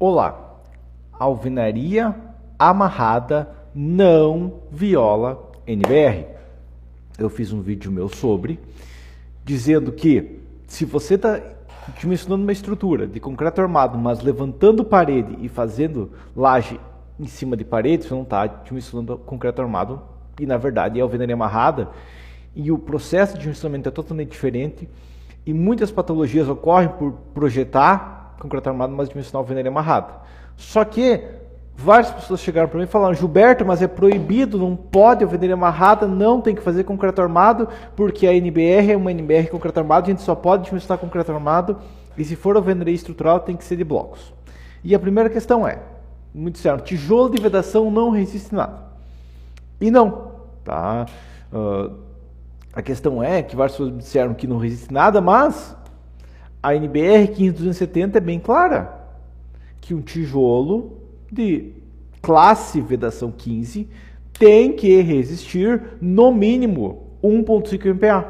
Olá, alvenaria amarrada não viola NBR. Eu fiz um vídeo meu sobre, dizendo que se você está dimensionando uma estrutura de concreto armado, mas levantando parede e fazendo laje em cima de parede, você não está dimensionando concreto armado e na verdade é alvenaria amarrada e o processo de dimensionamento é totalmente diferente e muitas patologias ocorrem por projetar concreto armado, mas dimensionar alvenaria amarrada. Só que várias pessoas chegaram para mim e falaram: Gilberto, mas é proibido, não pode alvenaria amarrada, não tem que fazer concreto armado, porque a NBR é uma NBR concreto armado, a gente só pode dimensionar concreto armado, e se for alvenaria estrutural tem que ser de blocos. E a primeira questão é, muito disseram, tijolo de vedação não resiste nada. E não, tá? A questão é que várias pessoas disseram que não resiste nada, mas a NBR 15270 é bem clara, que um tijolo de classe vedação 15 tem que resistir no mínimo 1,5 MPa.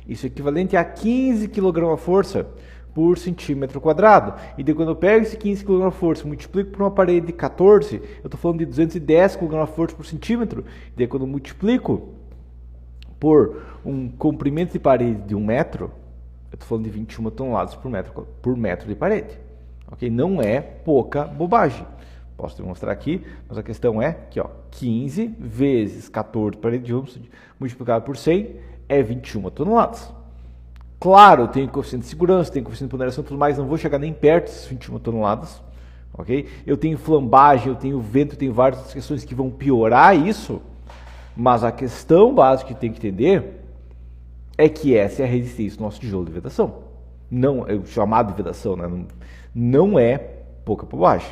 Isso é equivalente a 15 kg força por centímetro quadrado. E daí quando eu pego esse 15 kg força e multiplico por uma parede de 14, eu estou falando de 210 kg força por centímetro. E daí quando eu multiplico por um comprimento de parede de 1 metro, eu estou falando de 21 toneladas por metro de parede. Okay? Não é pouca bobagem. Posso demonstrar aqui, mas a questão é que 15 vezes 14 parede de Ohms multiplicado por 100 é 21 toneladas. Claro, tem coeficiente de segurança, tem coeficiente de ponderação e tudo mais, não vou chegar nem perto dessas 21 toneladas. Okay? Eu tenho flambagem, eu tenho vento, eu tenho várias outras questões que vão piorar isso, mas a questão básica que tem que entender é que essa é a resistência do nosso tijolo de vedação. Não, é o chamado de vedação, né? Não é pouca bobagem.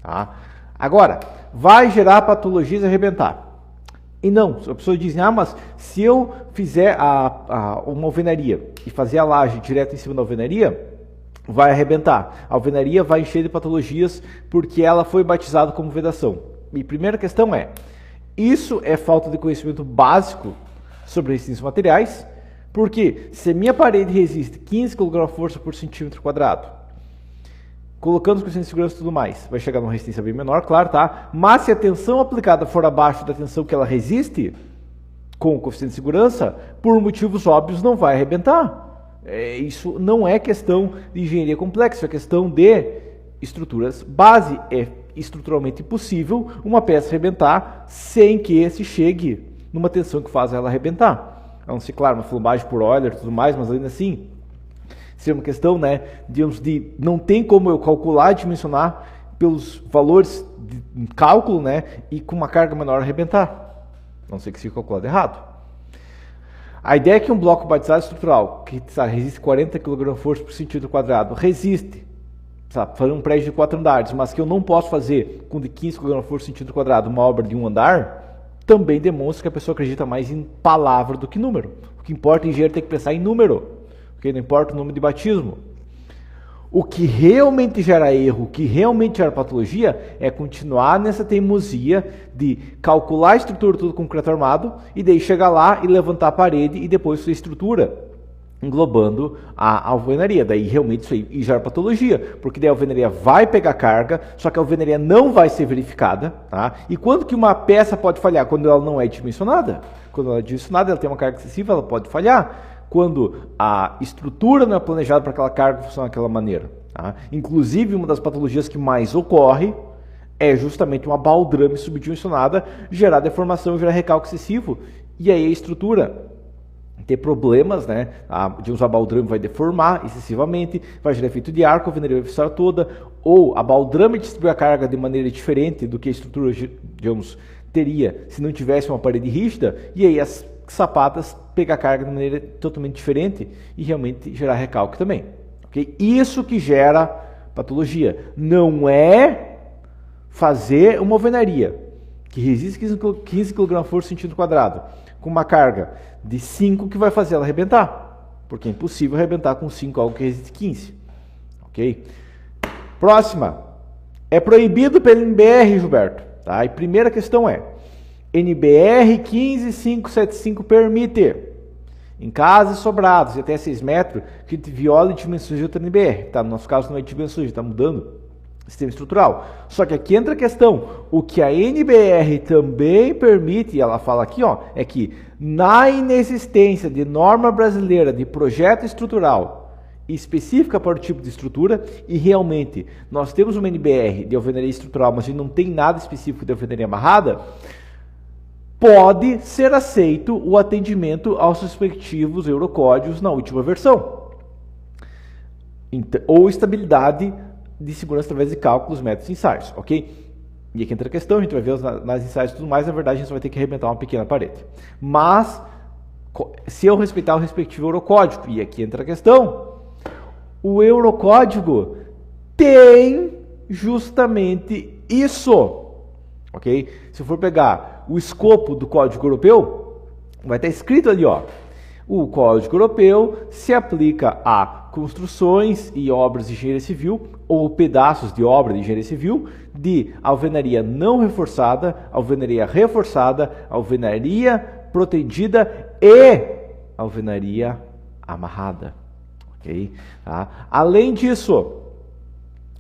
Tá? Agora, vai gerar patologias e arrebentar. E não, a pessoa diz, mas se eu fizer uma alvenaria e fazer a laje direto em cima da alvenaria, vai arrebentar. A alvenaria vai encher de patologias porque ela foi batizada como vedação. E a primeira questão é, isso é falta de conhecimento básico sobre resistência de materiais, porque se a minha parede resiste 15 kg força por centímetro quadrado, colocando os coeficientes de segurança e tudo mais, vai chegar numa resistência bem menor, claro, tá? Mas se a tensão aplicada for abaixo da tensão que ela resiste, com o coeficiente de segurança, por motivos óbvios não vai arrebentar. Isso não é questão de engenharia complexa, é questão de estruturas base. É estruturalmente impossível uma peça arrebentar sem que se chegue numa tensão que faz ela arrebentar. A não ser, claro, uma flambagem por Euler e tudo mais, mas ainda assim, seria uma questão, né, de não tem como eu calcular e dimensionar pelos valores de cálculo, né, e com uma carga menor arrebentar. A não ser que seja calculado errado. A ideia é que um bloco batizado estrutural, que resiste 40 kg força por centímetro quadrado, resiste, fazer um prédio de 4 andares, mas que eu não posso fazer com de 15 kg força por centímetro quadrado uma obra de 1 andar, também demonstra que a pessoa acredita mais em palavra do que número. O que importa em engenheiro tem que pensar em número, porque não importa o número de batismo. O que realmente gera erro, o que realmente gera patologia, é continuar nessa teimosia de calcular a estrutura tudo com concreto armado, e daí chegar lá e levantar a parede e depois fazer a estrutura, englobando a alvenaria. Daí realmente isso aí gera patologia, porque daí a alvenaria vai pegar carga, só que a alvenaria não vai ser verificada, tá? E quando que uma peça pode falhar? Quando ela não é dimensionada. Quando ela é dimensionada, ela tem uma carga excessiva, ela pode falhar. Quando a estrutura não é planejada para aquela carga funcionar daquela maneira. Tá? Inclusive, uma das patologias que mais ocorre é justamente uma baldrame subdimensionada, gerar deformação, gerar recalque excessivo, e aí a estrutura ter problemas, né? De usar baldrame vai deformar excessivamente, vai gerar efeito de arco, a alvenaria vai fechar toda, ou a baldrame distribui a carga de maneira diferente do que a estrutura, digamos, teria se não tivesse uma parede rígida, e aí as sapatas pegar a carga de maneira totalmente diferente e realmente gerar recalque também. Okay? Isso que gera patologia. Não é fazer uma alvenaria que resiste 15 kg força por centímetro quadrado com uma carga de 5 que vai fazer ela arrebentar, porque é impossível arrebentar com 5 algo que resiste 15. Ok? Próxima. É proibido pela NBR, Gilberto. Tá? E primeira questão é, NBR 15575 permite, em casas sobradas de até 6 metros, que viola dimensões de outra NBR. Tá? No nosso caso não é dimensões, está mudando sistema estrutural. Só que aqui entra a questão, o que a NBR também permite, e ela fala aqui, ó, é que na inexistência de norma brasileira de projeto estrutural específica para o tipo de estrutura, e realmente nós temos uma NBR de alvenaria estrutural, mas a gente não tem nada específico de alvenaria amarrada, pode ser aceito o atendimento aos respectivos eurocódigos na última versão. Ou estabilidade de segurança através de cálculos, métodos e ensaios, ok? E aqui entra a questão, a gente vai ver nas ensaios e tudo mais, na verdade a gente vai ter que arrebentar uma pequena parede. Mas, se eu respeitar o respectivo eurocódigo, e aqui entra a questão, o eurocódigo tem justamente isso, ok? Se eu for pegar o escopo do Código Europeu, vai estar escrito ali, ó, o Código Europeu se aplica a construções e obras de engenharia civil ou pedaços de obra de engenharia civil de alvenaria não reforçada, alvenaria reforçada, alvenaria protegida e alvenaria amarrada. Okay? Tá? Além disso,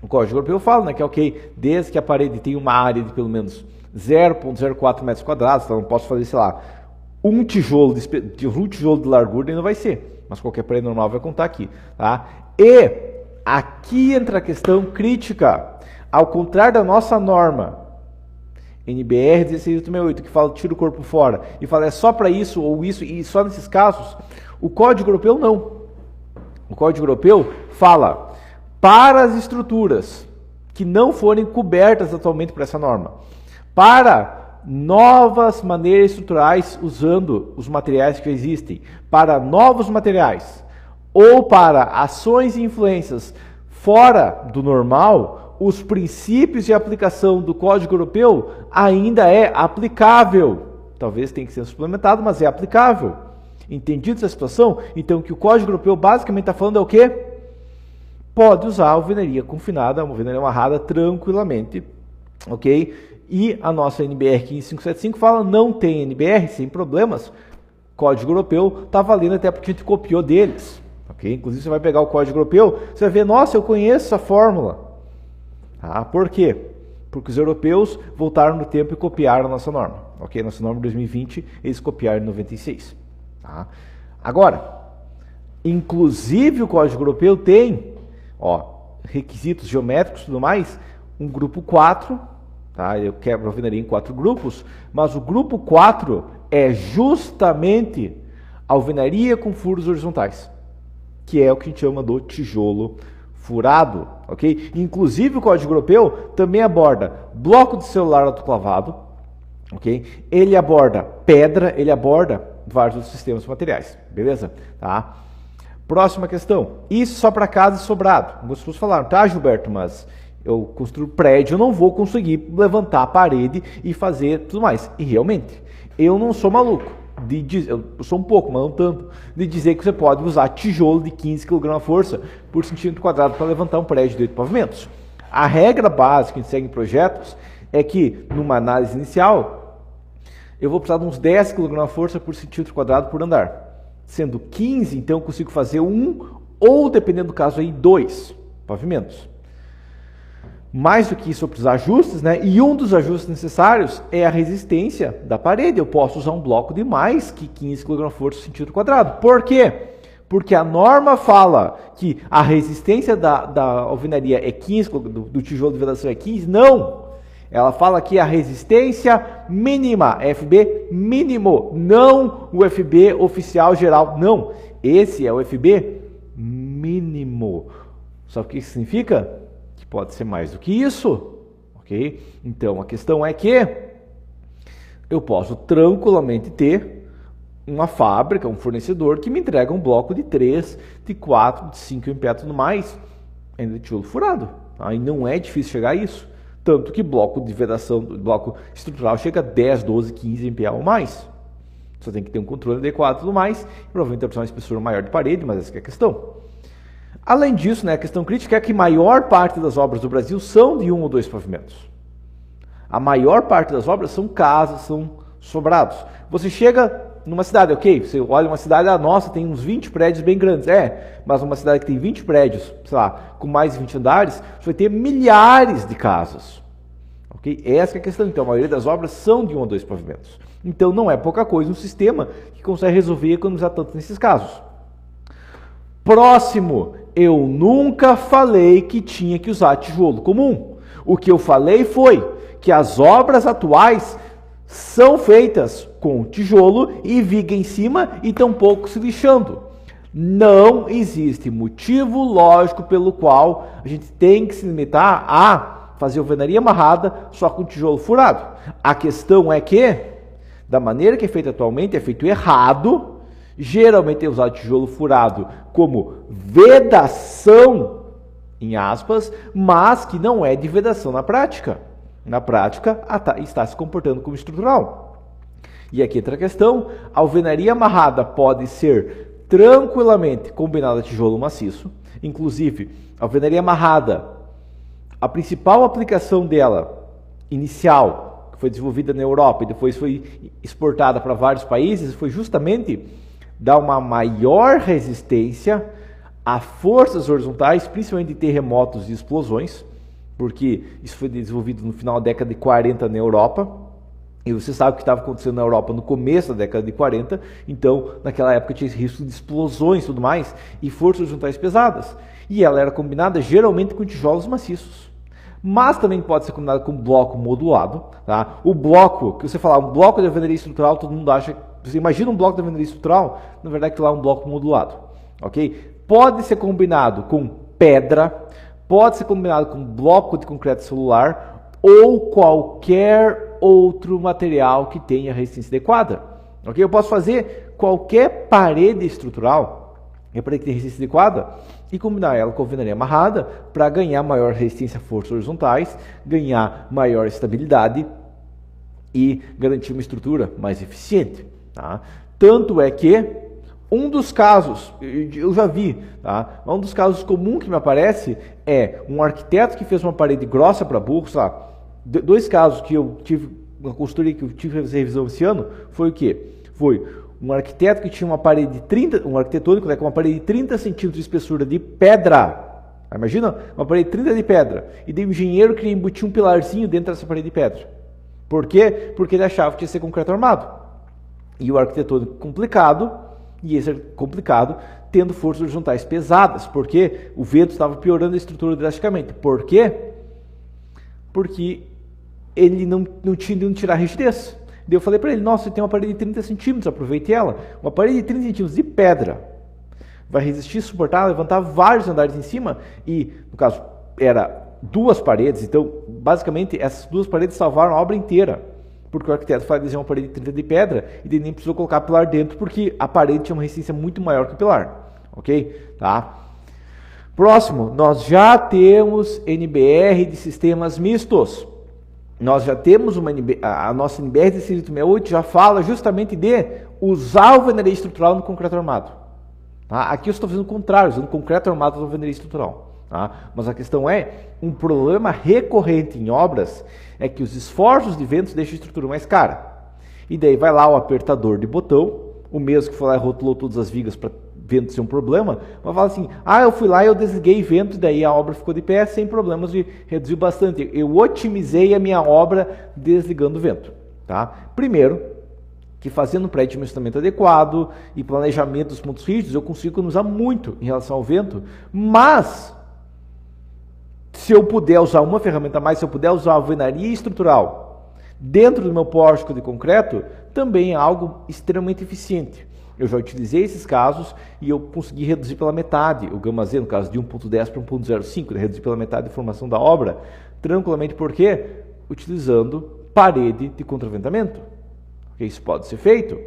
o Código Europeu fala, né, que é ok, desde que a parede tenha uma área de pelo menos 0,04 metros quadrados, então eu não posso fazer, sei lá, um tijolo de largura ainda vai ser, mas qualquer parede normal vai contar aqui. Tá? E aqui entra a questão crítica, ao contrário da nossa norma, NBR 16868, que fala tira o corpo fora, e fala é só para isso ou isso, e só nesses casos, o Código Europeu não. O Código Europeu fala para as estruturas que não forem cobertas atualmente por essa norma, para novas maneiras estruturais usando os materiais que já existem, para novos materiais ou para ações e influências fora do normal, os princípios de aplicação do Código Europeu ainda é aplicável. Talvez tenha que ser suplementado, mas é aplicável. Entendido essa situação? Então, o que o Código Europeu basicamente está falando é o quê? Pode usar a alvenaria confinada, a alvenaria amarrada tranquilamente, ok? E a nossa NBR 15575 fala não tem NBR, sem problemas. Código Europeu está valendo até porque a gente copiou deles, ok? Inclusive, você vai pegar o Código Europeu, você vai ver, nossa, eu conheço essa fórmula. Tá? Por quê? Porque os europeus voltaram no tempo e copiaram a nossa norma, ok? Nossa norma de 2020, eles copiaram em 96. Tá? Agora, inclusive o Código Europeu tem, ó, requisitos geométricos e tudo mais, um grupo 4, tá? Eu quebro a alvenaria em 4 grupos, mas o grupo 4 é justamente alvenaria com furos horizontais, que é o que a gente chama do tijolo furado, ok? Inclusive o Código Europeu também aborda bloco de celular autoclavado, ok? Ele aborda pedra, ele aborda vários outros sistemas materiais, beleza? Tá? Próxima questão, isso só para casa e sobrado. Algumas pessoas falaram, tá, Gilberto, mas eu construo prédio, eu não vou conseguir levantar a parede e fazer tudo mais. E realmente, eu não sou maluco, eu sou um pouco, mas não tanto, de dizer que você pode usar tijolo de 15 kg força por centímetro quadrado para levantar um prédio de 8 pavimentos. A regra básica que a gente segue em projetos é que, numa análise inicial, eu vou precisar de uns 10 kg força por centímetro quadrado por andar. Sendo 15, então eu consigo fazer ou, dependendo do caso, aí 2 pavimentos. Mais do que isso, eu preciso de ajustes, né? E um dos ajustes necessários é a resistência da parede. Eu posso usar um bloco de mais que 15 kg força por centímetro quadrado. Por quê? Porque a norma fala que a resistência da alvenaria é 15, do tijolo de vedação é 15. Não! Ela fala que a resistência mínima, FB mínimo, não o FB oficial geral, não. Esse é o FB mínimo. Sabe o que isso significa? Que pode ser mais do que isso, ok? Então, a questão é que eu posso tranquilamente ter uma fábrica, um fornecedor que me entrega um bloco de 3, de 4, de 5 MPa tudo mais, ainda de tijolo furado. Aí não é difícil chegar a isso. Tanto que bloco de vedação, bloco estrutural chega a 10, 12, 15 MPa ou mais. Você tem que ter um controle adequado e tudo mais. Provavelmente tem uma espessura maior de parede, mas essa é a questão. Além disso, né, a questão crítica é que a maior parte das obras do Brasil são de 1 ou 2 pavimentos. A maior parte das obras são casas, são sobrados. Você chega numa cidade, ok, você olha uma cidade, nossa, tem uns 20 prédios bem grandes, mas uma cidade que tem 20 prédios, sei lá, com mais de 20 andares, você vai ter milhares de casas, ok? Essa é a questão. Então a maioria das obras são de 1 a 2 pavimentos, então não é pouca coisa um sistema que consegue resolver e economizar tanto nesses casos. Próximo, eu nunca falei que tinha que usar tijolo comum. O que eu falei foi que as obras atuais são feitas com tijolo e viga em cima e tampouco se lixando. Não existe motivo lógico pelo qual a gente tem que se limitar a fazer alvenaria amarrada só com tijolo furado. A questão é que, da maneira que é feito atualmente, é feito errado. Geralmente é usado tijolo furado como vedação, em aspas, mas que não é de vedação na prática. Na prática, está se comportando como estrutural. E aqui entra a questão, a alvenaria amarrada pode ser tranquilamente combinada a tijolo maciço. Inclusive, a alvenaria amarrada, a principal aplicação dela, inicial, que foi desenvolvida na Europa e depois foi exportada para vários países, foi justamente dar uma maior resistência a forças horizontais, principalmente de terremotos e explosões, porque isso foi desenvolvido no final da década de 40 na Europa, e você sabe o que estava acontecendo na Europa no começo da década de 40, então naquela época tinha esse risco de explosões e tudo mais, e forças horizontais pesadas, e ela era combinada geralmente com tijolos maciços. Mas também pode ser combinada com bloco modulado, tá? O bloco, que você falar, um bloco de alvenaria estrutural, todo mundo acha, você imagina um bloco de alvenaria estrutural, na verdade que lá é um bloco modulado, ok? Pode ser combinado com pedra, pode ser combinado com bloco de concreto celular ou qualquer outro material que tenha resistência adequada, ok? Eu posso fazer qualquer parede estrutural, a parede que tem resistência adequada, e combinar ela com alvenaria amarrada para ganhar maior resistência a forças horizontais, ganhar maior estabilidade e garantir uma estrutura mais eficiente. Tá? Tanto é que um dos casos, eu já vi, tá? Um dos casos comuns que me aparece é um arquiteto que fez uma parede grossa para burro, sabe? Dois casos que eu tive, uma consultoria que eu tive que fazer revisão esse ano, foi o quê? Foi um arquiteto que tinha uma parede de 30, um arquitetônico, né, com uma parede de 30 centímetros de espessura de pedra. Imagina, uma parede de 30 de pedra. E daí o engenheiro queria embutir um pilarzinho dentro dessa parede de pedra. Por quê? Porque ele achava que tinha que ser concreto armado. E o arquitetônico complicado, e esse complicado, tendo forças horizontais pesadas. Porque o vento estava piorando a estrutura drasticamente. Por quê? Porque ele não tinha de onde tirar a rigidez. Daí eu falei para ele, nossa, você tem uma parede de 30 centímetros, aproveite ela. Uma parede de 30 centímetros de pedra vai resistir, suportar, levantar vários andares em cima. E, no caso, era duas paredes. Então, basicamente, essas duas paredes salvaram a obra inteira. Porque o arquiteto foi desenhar uma parede de 30 de pedra e ele nem precisou colocar pilar dentro, porque a parede tinha uma resistência muito maior que o pilar. Ok? Tá? Próximo, nós já temos NBR de sistemas mistos. Nós já temos a nossa NBR de 68 já fala justamente de usar a alvenaria estrutural no concreto armado. Tá? Aqui eu estou fazendo o contrário, usando concreto armado na alvenaria estrutural. Tá? Mas a questão é, um problema recorrente em obras é que os esforços de ventos deixam a estrutura mais cara. E daí vai lá o apertador de botão, o mesmo que foi lá e rotulou todas as vigas para vento ser um problema, mas fala assim, eu fui lá e eu desliguei vento, e daí a obra ficou de pé sem problemas e reduziu bastante. Eu otimizei a minha obra desligando o vento. Tá? Primeiro, que fazendo um pré-dimensionamento adequado e planejamento dos pontos rígidos, eu consigo economizar muito em relação ao vento, mas se eu puder usar uma ferramenta a mais, se eu puder usar a alvenaria estrutural dentro do meu pórtico de concreto, também é algo extremamente eficiente. Eu já utilizei esses casos e eu consegui reduzir pela metade o gama Z, no caso de 1.10 para 1.05, reduzir pela metade a formação da obra, tranquilamente, porque utilizando parede de contraventamento. Isso pode ser feito,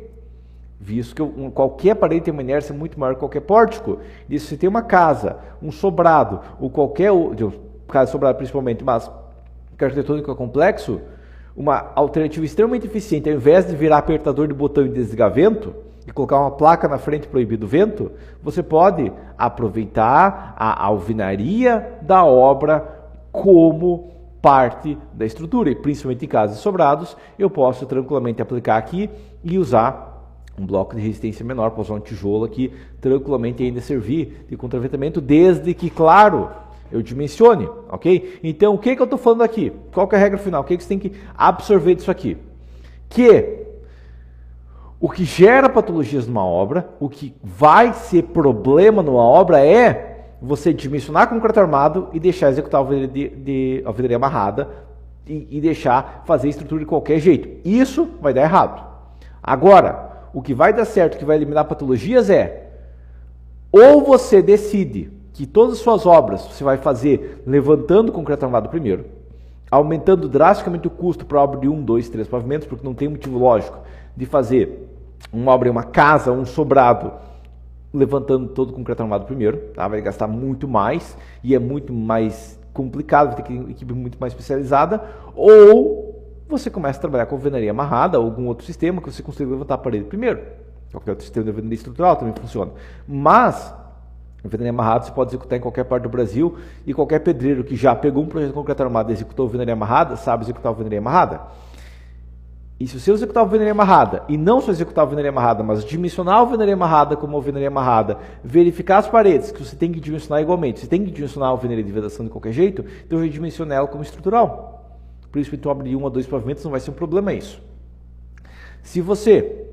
visto que qualquer parede tem uma inércia muito maior que qualquer pórtico. E se você tem uma casa, um sobrado, ou qualquer casa sobrado principalmente, mas que arquitetônico é complexo, uma alternativa extremamente eficiente, ao invés de virar apertador de botão e desligar vento, e colocar uma placa na frente proibido vento, você pode aproveitar a alvenaria da obra como parte da estrutura, e principalmente em casos sobrados, eu posso tranquilamente aplicar aqui e usar um bloco de resistência menor, para usar um tijolo aqui, tranquilamente ainda servir de contraventamento, desde que, claro, eu dimensione, ok? Então, o que eu estou falando aqui? Qual que é a regra final? O que você tem que absorver disso aqui? Que o que gera patologias numa obra, o que vai ser problema numa obra é você dimensionar concreto armado e deixar executar a alvenaria amarrada e deixar fazer a estrutura de qualquer jeito. Isso vai dar errado. Agora, o que vai dar certo, o que vai eliminar patologias é, ou você decide que todas as suas obras você vai fazer levantando concreto armado primeiro, aumentando drasticamente o custo para a obra de 1, 2, 3 pavimentos, porque não tem motivo lógico de fazer uma obra em uma casa, um sobrado, levantando todo o concreto armado primeiro, tá? Vai gastar muito mais e é muito mais complicado, vai ter que ter uma equipe muito mais especializada, ou você começa a trabalhar com alvenaria amarrada ou algum outro sistema que você consiga levantar a parede primeiro. Qualquer outro sistema de alvenaria estrutural também funciona. Mas, alvenaria amarrada você pode executar em qualquer parte do Brasil e qualquer pedreiro que já pegou um projeto de concreto armado e executou alvenaria amarrada, sabe executar alvenaria amarrada. E se você executar a alvenaria amarrada, e não só executar a alvenaria amarrada, mas dimensionar a alvenaria amarrada como alvenaria amarrada, verificar as paredes, que você tem que dimensionar igualmente, você tem que dimensionar a alvenaria de vedação de qualquer jeito, então eu dimensionar ela como estrutural. Por isso que tu abre de 1 a 2 pavimentos, não vai ser um problema isso. Se você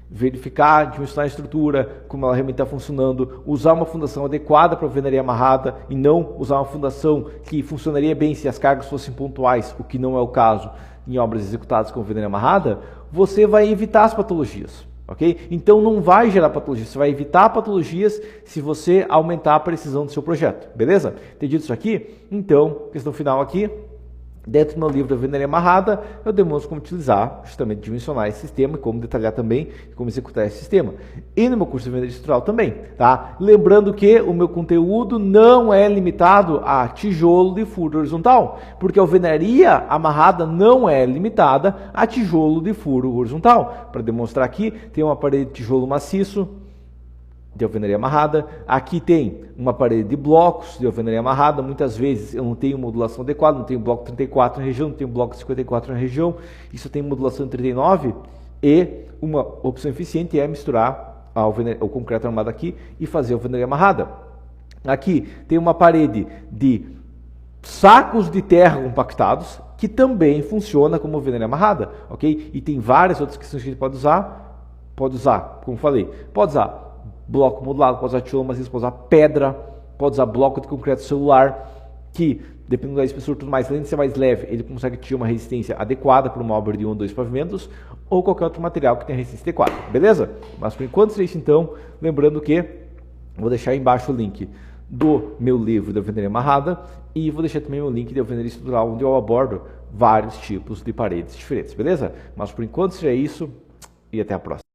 verificar, dimensionar a estrutura, como ela realmente está funcionando, usar uma fundação adequada para a alvenaria amarrada e não usar uma fundação que funcionaria bem se as cargas fossem pontuais, o que não é o caso em obras executadas com alvenaria amarrada, você vai evitar as patologias, ok? Então não vai gerar patologias, você vai evitar patologias se você aumentar a precisão do seu projeto, beleza? Entendido isso aqui? Então, questão final aqui. Dentro do meu livro da alvenaria amarrada, eu demonstro como utilizar, justamente dimensionar esse sistema, como detalhar também como executar esse sistema. E no meu curso de alvenaria estrutural também, tá? Lembrando que o meu conteúdo não é limitado a tijolo de furo horizontal, porque a alvenaria amarrada não é limitada a tijolo de furo horizontal. Para demonstrar aqui, tem uma parede de tijolo maciço, de alvenaria amarrada. Aqui tem uma parede de blocos de alvenaria amarrada. Muitas vezes eu não tenho modulação adequada, não tenho bloco 34 na região, não tenho bloco 54 na região. Isso tem modulação 39 e uma opção eficiente é misturar o concreto armado aqui e fazer a alvenaria amarrada. Aqui tem uma parede de sacos de terra compactados que também funciona como alvenaria amarrada, ok? E tem várias outras questões que a gente pode usar, como falei, pode usar bloco modulado, pode usar tijolo maciço, pode usar pedra, pode usar bloco de concreto celular, que, dependendo da espessura tudo mais, além de ser mais leve, ele consegue ter uma resistência adequada para uma obra de 1 ou 2 pavimentos, ou qualquer outro material que tenha resistência adequada, beleza? Mas por enquanto seria isso então, lembrando que vou deixar aí embaixo o link do meu livro da alvenaria amarrada e vou deixar também o link de alvenaria estrutural, onde eu abordo vários tipos de paredes diferentes, beleza? Mas por enquanto seria isso e até a próxima.